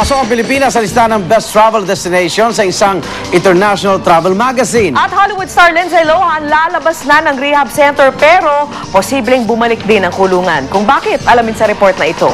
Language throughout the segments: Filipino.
Pumasok ang Pilipinas sa lista ng best travel destination sa isang international travel magazine. At Hollywood star Lindsay Lohan lalabas na ng rehab center pero posibleng bumalik din ang kulungan. Kung bakit, alamin sa report na ito.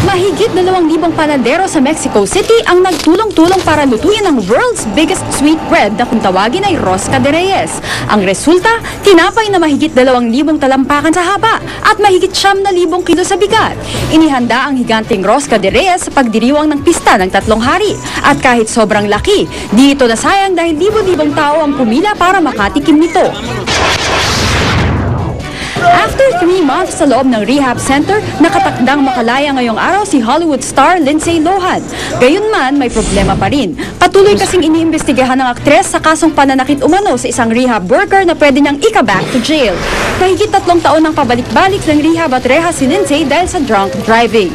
Mahigit 2,000 panadero sa Mexico City ang nagtulong-tulong para lutuin ang world's biggest sweetbread na kung tawagin ay Rosca de Reyes. Ang resulta, tinapay na mahigit 2,000 talampakan sa haba at mahigit 9,000 kilo sa bigat. Inihanda ang higanting Rosca de Reyes sa pagdiriwang ng pista ng 3 hari. At kahit sobrang laki, di ito nasayang dahil libo-libong tao ang pumila para makatikim nito. After 3 months sa loob ng rehab center, nakatakdang makalaya ngayong araw si Hollywood star Lindsay Lohan. Gayunman, may problema pa rin. Patuloy kasing iniimbestigahan ng aktres sa kasong pananakit umano sa isang rehab worker na pwede niyang ika-back to jail. Mahigit 3 taon ng pabalik-balik ng rehab at reha si Lindsay dahil sa drunk driving.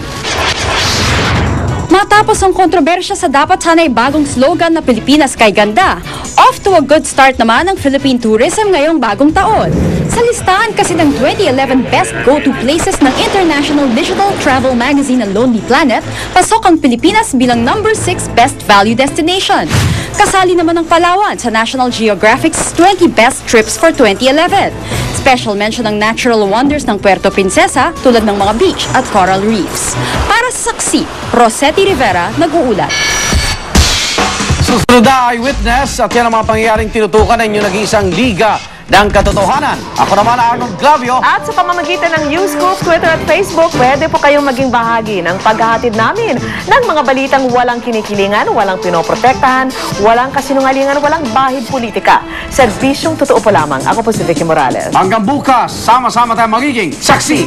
Matapos ang kontrobersya sa dapat sana'y bagong slogan na Pilipinas kay ganda, off to a good start naman ang Philippine tourism ngayong bagong taon. Sa listahan kasi ng 2011 Best Go-To Places ng International Digital Travel Magazine na Lonely Planet, pasok ang Pilipinas bilang number 6 Best Value Destination. Kasali naman ang Palawan sa National Geographic's 20 Best Trips for 2011. Special mention ang natural wonders ng Puerto Princesa tulad ng mga beach at coral reefs. Para sa saksi, Rosetti Rivera, nag-uulat. Susunod na Eyewitness at yan ang mga pangyayaring tinutukan ng inyong nag-iisang liga ng katotohanan. Ako naman, Arnold Glavio. At sa pamamagitan ng Newscoop, Twitter at Facebook, pwede po kayong maging bahagi ng paghahatid namin ng mga balitang walang kinikilingan, walang pinoprotektahan, walang kasinungalingan, walang bahid politika. Serbisyong totoo po lamang. Ako po si Vicky Morales. Hanggang bukas, sama-sama tayong magiging saksi.